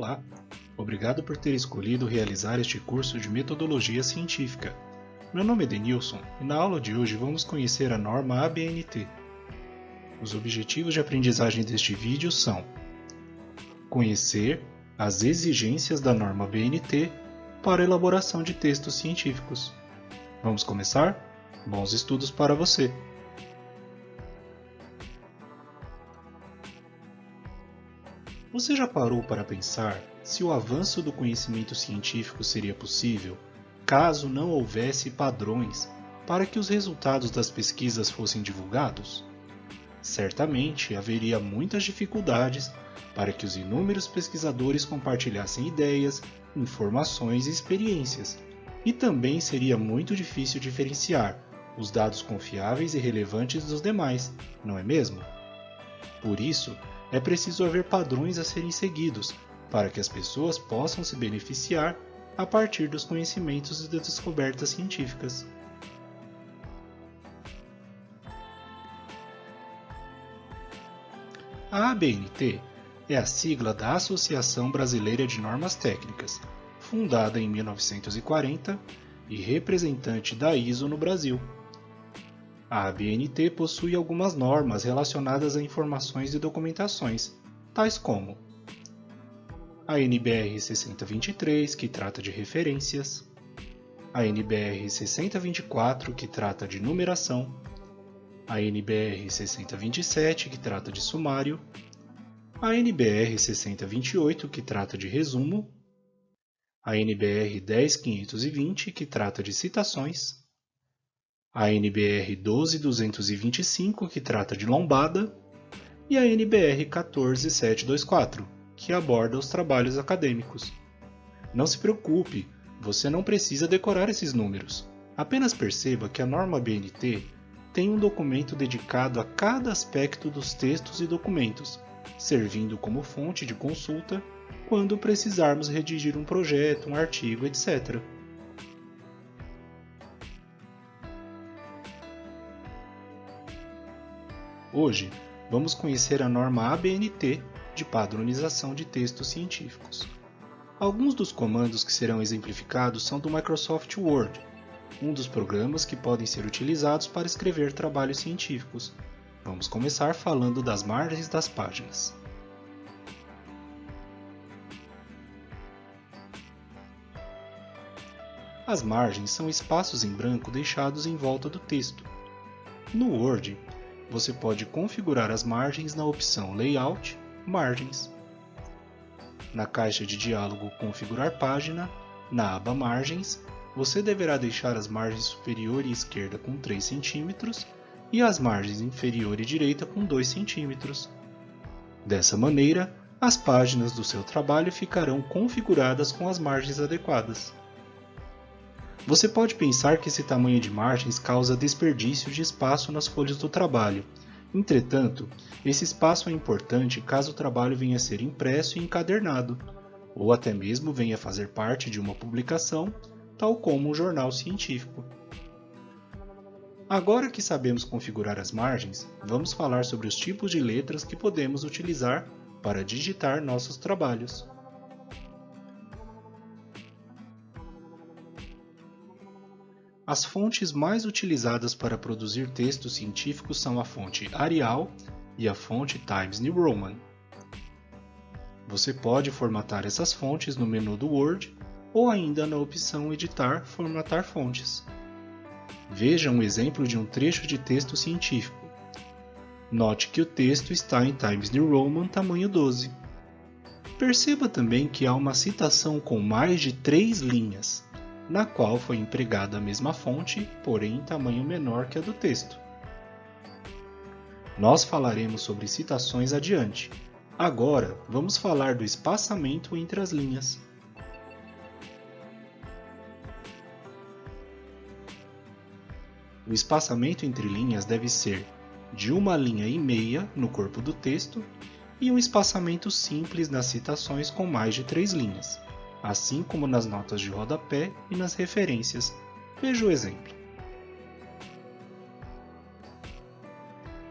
Olá! Obrigado por ter escolhido realizar este curso de Metodologia Científica. Meu nome é Denilson e na aula de hoje vamos conhecer a norma ABNT. Os objetivos de aprendizagem deste vídeo são conhecer as exigências da norma ABNT para a elaboração de textos científicos. Vamos começar? Bons estudos para você! Você já parou para pensar se o avanço do conhecimento científico seria possível caso não houvesse padrões para que os resultados das pesquisas fossem divulgados? Certamente haveria muitas dificuldades para que os inúmeros pesquisadores compartilhassem ideias, informações e experiências, e também seria muito difícil diferenciar os dados confiáveis e relevantes dos demais, não é mesmo? Por isso, é preciso haver padrões a serem seguidos para que as pessoas possam se beneficiar a partir dos conhecimentos e das descobertas científicas. A ABNT é a sigla da Associação Brasileira de Normas Técnicas, fundada em 1940 e representante da ISO no Brasil. A ABNT possui algumas normas relacionadas a informações e documentações, tais como a NBR 6023, que trata de referências, a NBR 6024, que trata de numeração, a NBR 6027, que trata de sumário, a NBR 6028, que trata de resumo, a NBR 10520, que trata de citações, a NBR 12225, que trata de lombada, e a NBR 14724, que aborda os trabalhos acadêmicos. Não se preocupe, você não precisa decorar esses números. Apenas perceba que a norma ABNT tem um documento dedicado a cada aspecto dos textos e documentos, servindo como fonte de consulta quando precisarmos redigir um projeto, um artigo, etc. Hoje, vamos conhecer a norma ABNT de padronização de textos científicos. Alguns dos comandos que serão exemplificados são do Microsoft Word, um dos programas que podem ser utilizados para escrever trabalhos científicos. Vamos começar falando das margens das páginas. As margens são espaços em branco deixados em volta do texto. No Word, você pode configurar as margens na opção Layout, Margens. Na caixa de diálogo Configurar página, na aba Margens, você deverá deixar as margens superior e esquerda com 3 cm e as margens inferior e direita com 2 cm. Dessa maneira, as páginas do seu trabalho ficarão configuradas com as margens adequadas. Você pode pensar que esse tamanho de margens causa desperdício de espaço nas folhas do trabalho. Entretanto, esse espaço é importante caso o trabalho venha a ser impresso e encadernado, ou até mesmo venha a fazer parte de uma publicação, tal como um jornal científico. Agora que sabemos configurar as margens, vamos falar sobre os tipos de letras que podemos utilizar para digitar nossos trabalhos. As fontes mais utilizadas para produzir textos científicos são a fonte Arial e a fonte Times New Roman. Você pode formatar essas fontes no menu do Word ou ainda na opção Editar, Formatar fontes. Veja um exemplo de um trecho de texto científico. Note que o texto está em Times New Roman tamanho 12. Perceba também que há uma citação com mais de 3 linhas, na qual foi empregada a mesma fonte, porém em tamanho menor que a do texto. Nós falaremos sobre citações adiante. Agora, vamos falar do espaçamento entre as linhas. O espaçamento entre linhas deve ser de 1,5 linha no corpo do texto e um espaçamento simples nas citações com mais de 3 linhas. Assim como nas notas de rodapé e nas referências. Veja o exemplo.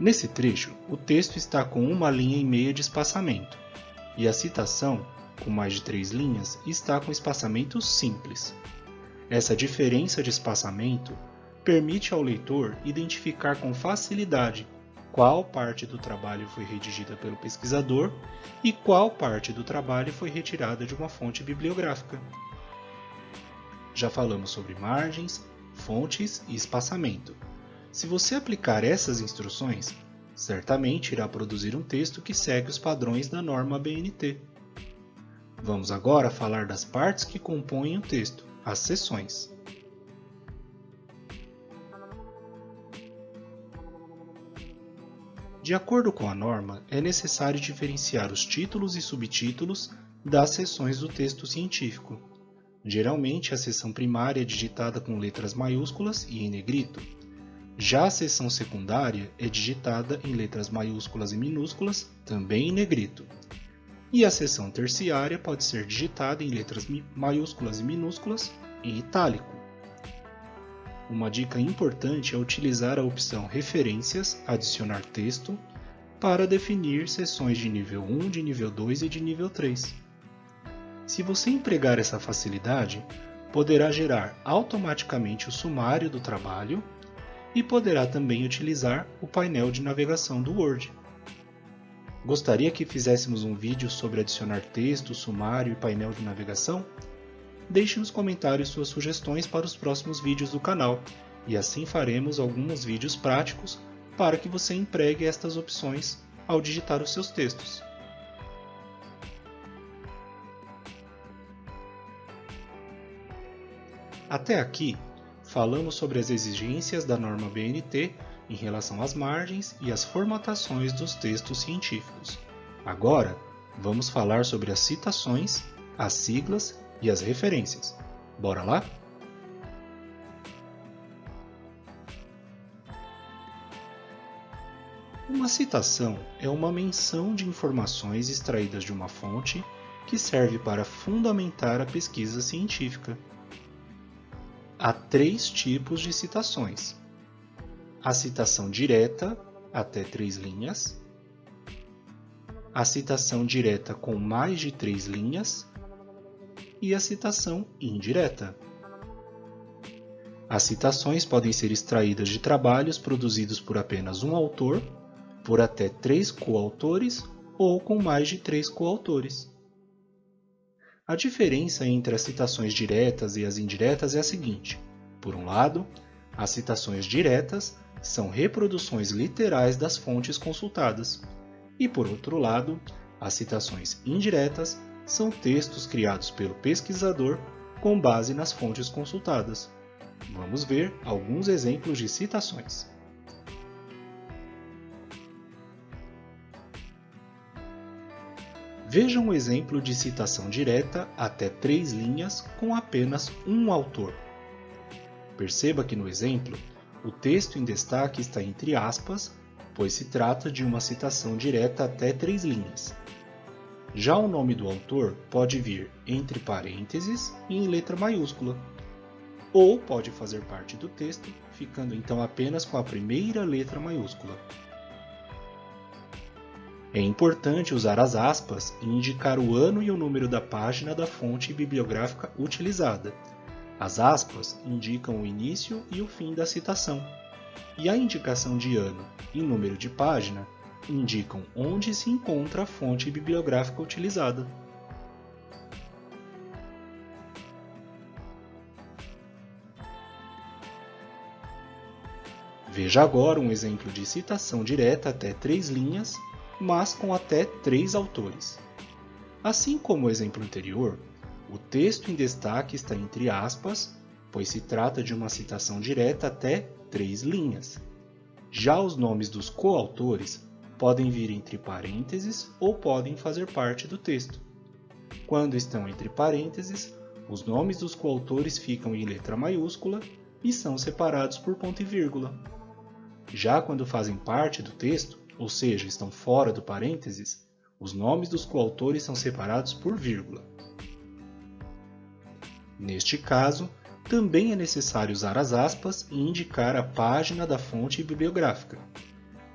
Nesse trecho, o texto está com 1,5 linha de espaçamento, e a citação com mais de 3 linhas, está com espaçamento simples. Essa diferença de espaçamento permite ao leitor identificar com facilidade qual parte do trabalho foi redigida pelo pesquisador e qual parte do trabalho foi retirada de uma fonte bibliográfica. Já falamos sobre margens, fontes e espaçamento. Se você aplicar essas instruções, certamente irá produzir um texto que segue os padrões da norma ABNT. Vamos agora falar das partes que compõem o texto, as seções. De acordo com a norma, é necessário diferenciar os títulos e subtítulos das seções do texto científico. Geralmente, a seção primária é digitada com letras maiúsculas e em negrito. Já a seção secundária é digitada em letras maiúsculas e minúsculas, também em negrito. E a seção terciária pode ser digitada em letras maiúsculas e minúsculas em itálico. Uma dica importante é utilizar a opção Referências, adicionar texto, para definir seções de nível 1, de nível 2 e de nível 3. Se você empregar essa facilidade, poderá gerar automaticamente o sumário do trabalho e poderá também utilizar o painel de navegação do Word. Gostaria que fizéssemos um vídeo sobre adicionar texto, sumário e painel de navegação? Deixe nos comentários suas sugestões para os próximos vídeos do canal, e assim faremos alguns vídeos práticos para que você empregue estas opções ao digitar os seus textos. Até aqui, falamos sobre as exigências da norma ABNT em relação às margens e às formatações dos textos científicos. Agora, vamos falar sobre as citações, as siglas e as referências. Bora lá? Uma citação é uma menção de informações extraídas de uma fonte que serve para fundamentar a pesquisa científica. Há 3 tipos de citações: a citação direta, até 3 linhas, a citação direta com mais de 3 linhas e a citação indireta. As citações podem ser extraídas de trabalhos produzidos por apenas um autor, por até 3 coautores ou com mais de 3 coautores. A diferença entre as citações diretas e as indiretas é a seguinte: por um lado, as citações diretas são reproduções literais das fontes consultadas, e por outro lado, as citações indiretas são textos criados pelo pesquisador com base nas fontes consultadas. Vamos ver alguns exemplos de citações. Veja um exemplo de citação direta até 3 linhas com apenas um autor. Perceba que no exemplo, o texto em destaque está entre aspas, pois se trata de uma citação direta até 3 linhas. Já o nome do autor pode vir entre parênteses e em letra maiúscula, ou pode fazer parte do texto, ficando então apenas com a primeira letra maiúscula. É importante usar as aspas e indicar o ano e o número da página da fonte bibliográfica utilizada. As aspas indicam o início e o fim da citação, e a indicação de ano e número de página indicam onde se encontra a fonte bibliográfica utilizada. Veja agora um exemplo de citação direta até 3 linhas, mas com até 3 autores. Assim como o exemplo anterior, o texto em destaque está entre aspas, pois se trata de uma citação direta até 3 linhas. Já os nomes dos coautores podem vir entre parênteses ou podem fazer parte do texto. Quando estão entre parênteses, os nomes dos coautores ficam em letra maiúscula e são separados por ponto e vírgula. Já quando fazem parte do texto, ou seja, estão fora do parênteses, os nomes dos coautores são separados por vírgula. Neste caso, também é necessário usar as aspas e indicar a página da fonte bibliográfica.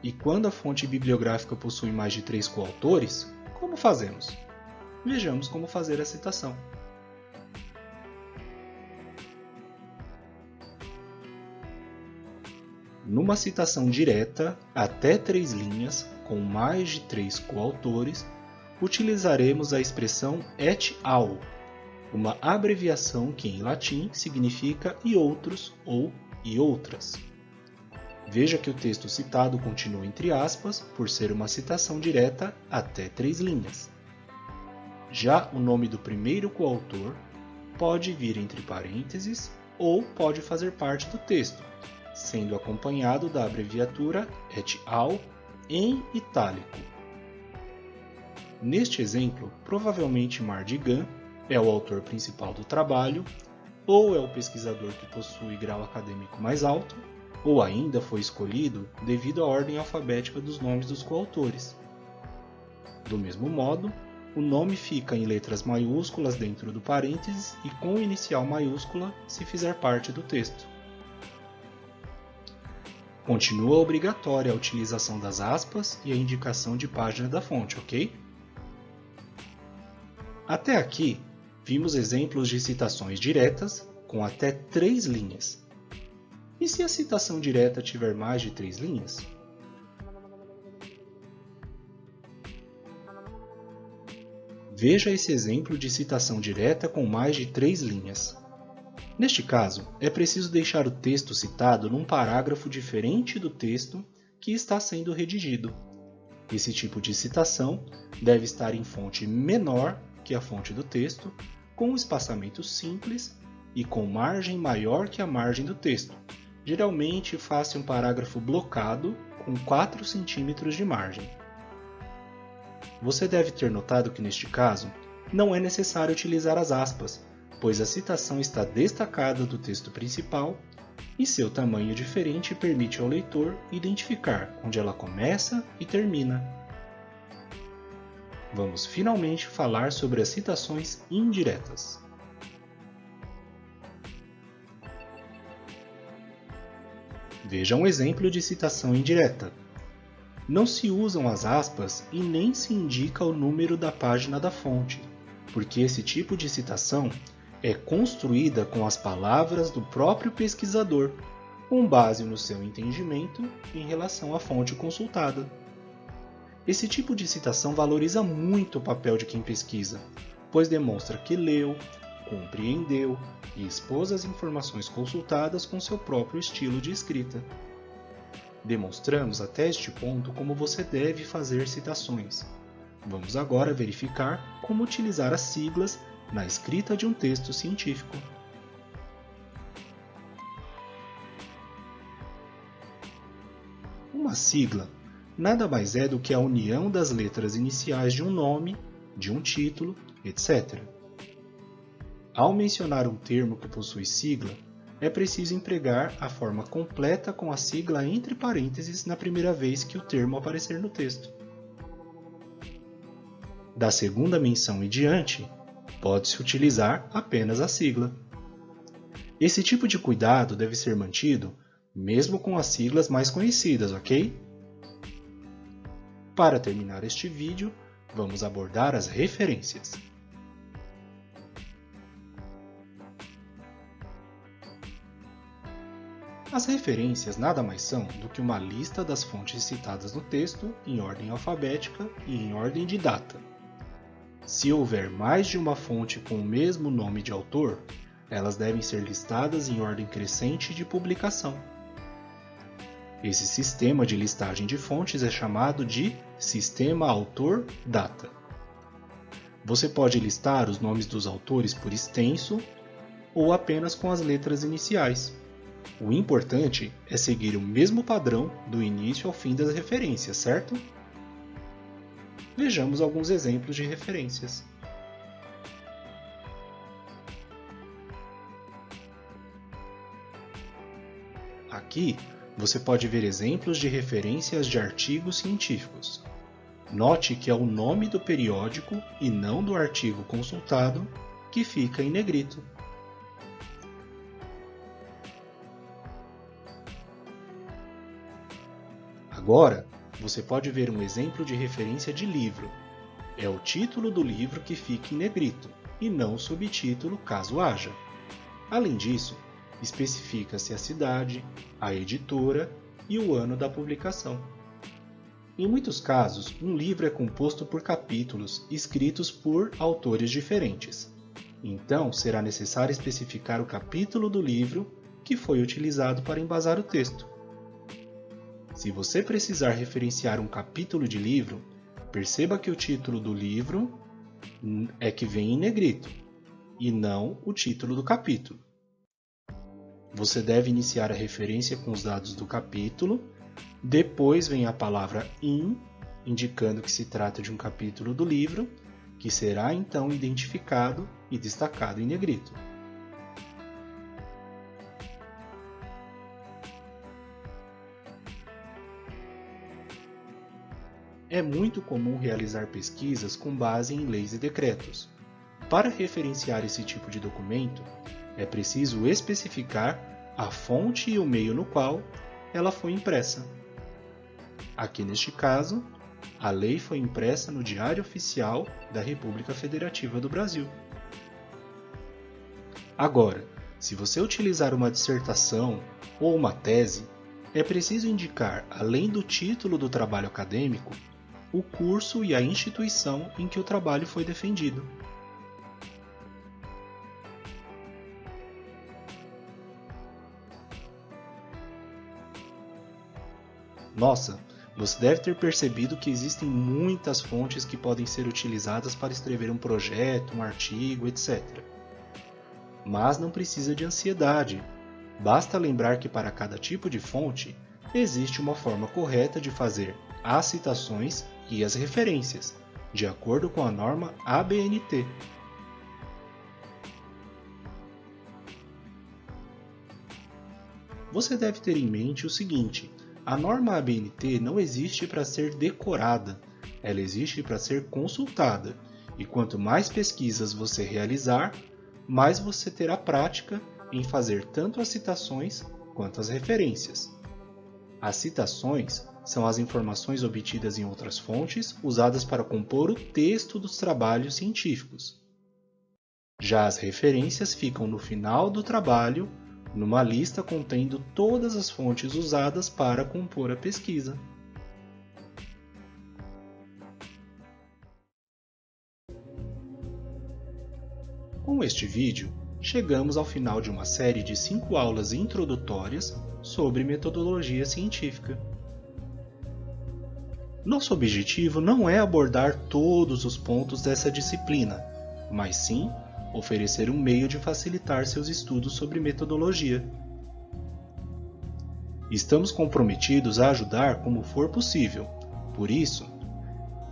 E quando a fonte bibliográfica possui mais de 3 coautores, como fazemos? Vejamos como fazer a citação. Numa citação direta, até 3 linhas, com mais de 3 coautores, utilizaremos a expressão et al., uma abreviação que em latim significa e outros ou e outras. Veja que o texto citado continua entre aspas, por ser uma citação direta até 3 linhas. Já o nome do primeiro coautor pode vir entre parênteses ou pode fazer parte do texto, sendo acompanhado da abreviatura et al. Em itálico. Neste exemplo, provavelmente Mardigan é o autor principal do trabalho, ou é o pesquisador que possui grau acadêmico mais alto, ou ainda foi escolhido devido à ordem alfabética dos nomes dos coautores. Do mesmo modo, o nome fica em letras maiúsculas dentro do parênteses e com inicial maiúscula se fizer parte do texto. Continua obrigatória a utilização das aspas e a indicação de página da fonte, ok? Até aqui, vimos exemplos de citações diretas com até 3 linhas. E se a citação direta tiver mais de 3 linhas? Veja esse exemplo de citação direta com mais de 3 linhas. Neste caso, é preciso deixar o texto citado num parágrafo diferente do texto que está sendo redigido. Esse tipo de citação deve estar em fonte menor que a fonte do texto, com um espaçamento simples e com margem maior que a margem do texto. Geralmente, faça um parágrafo blocado com 4 cm de margem. Você deve ter notado que neste caso, não é necessário utilizar as aspas, pois a citação está destacada do texto principal e seu tamanho diferente permite ao leitor identificar onde ela começa e termina. Vamos finalmente falar sobre as citações indiretas. Veja um exemplo de citação indireta. Não se usam as aspas e nem se indica o número da página da fonte, porque esse tipo de citação é construída com as palavras do próprio pesquisador, com base no seu entendimento em relação à fonte consultada. Esse tipo de citação valoriza muito o papel de quem pesquisa, pois demonstra que leu, compreendeu e expôs as informações consultadas com seu próprio estilo de escrita. Demonstramos até este ponto como você deve fazer citações. Vamos agora verificar como utilizar as siglas na escrita de um texto científico. Uma sigla nada mais é do que a união das letras iniciais de um nome, de um título, etc. Ao mencionar um termo que possui sigla, é preciso empregar a forma completa com a sigla entre parênteses na primeira vez que o termo aparecer no texto. Da segunda menção em diante, pode-se utilizar apenas a sigla. Esse tipo de cuidado deve ser mantido mesmo com as siglas mais conhecidas, ok? Para terminar este vídeo, vamos abordar as referências. As referências nada mais são do que uma lista das fontes citadas no texto em ordem alfabética e em ordem de data. Se houver mais de uma fonte com o mesmo nome de autor, elas devem ser listadas em ordem crescente de publicação. Esse sistema de listagem de fontes é chamado de sistema autor-data. Você pode listar os nomes dos autores por extenso ou apenas com as letras iniciais. O importante é seguir o mesmo padrão do início ao fim das referências, certo? Vejamos alguns exemplos de referências. Aqui, você pode ver exemplos de referências de artigos científicos. Note que é o nome do periódico e não do artigo consultado que fica em negrito. Agora, você pode ver um exemplo de referência de livro. é o título do livro que fica em negrito, e não o subtítulo caso haja. Além disso, especifica-se a cidade, a editora e o ano da publicação. Em muitos casos, um livro é composto por capítulos escritos por autores diferentes. Então, será necessário especificar o capítulo do livro que foi utilizado para embasar o texto. Se você precisar referenciar um capítulo de livro, perceba que o título do livro é que vem em negrito, e não o título do capítulo. Você deve iniciar a referência com os dados do capítulo, depois vem a palavra in, indicando que se trata de um capítulo do livro, que será então identificado e destacado em negrito. É muito comum realizar pesquisas com base em leis e decretos. Para referenciar esse tipo de documento, é preciso especificar a fonte e o meio no qual ela foi impressa. Aqui neste caso, a lei foi impressa no Diário Oficial da República Federativa do Brasil. Agora, se você utilizar uma dissertação ou uma tese, é preciso indicar, além do título do trabalho acadêmico, o curso e a instituição em que o trabalho foi defendido. Nossa, você deve ter percebido que existem muitas fontes que podem ser utilizadas para escrever um projeto, um artigo, etc. Mas não precisa de ansiedade. Basta lembrar que para cada tipo de fonte, existe uma forma correta de fazer as citações e as referências, de acordo com a norma ABNT. Você deve ter em mente o seguinte: a norma ABNT não existe para ser decorada, ela existe para ser consultada, e quanto mais pesquisas você realizar, mais você terá prática em fazer tanto as citações quanto as referências. As citações são as informações obtidas em outras fontes usadas para compor o texto dos trabalhos científicos. Já as referências ficam no final do trabalho, numa lista contendo todas as fontes usadas para compor a pesquisa. Com este vídeo, chegamos ao final de uma série de 5 aulas introdutórias sobre metodologia científica. Nosso objetivo não é abordar todos os pontos dessa disciplina, mas sim oferecer um meio de facilitar seus estudos sobre metodologia. Estamos comprometidos a ajudar como for possível, por isso,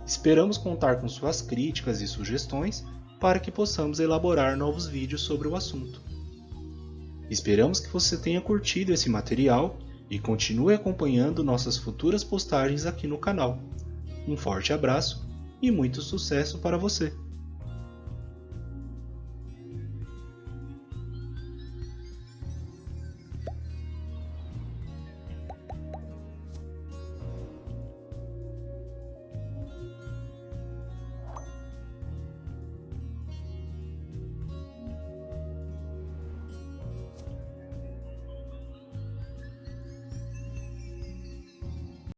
esperamos contar com suas críticas e sugestões para que possamos elaborar novos vídeos sobre o assunto. Esperamos que você tenha curtido esse material e continue acompanhando nossas futuras postagens aqui no canal. Um forte abraço e muito sucesso para você!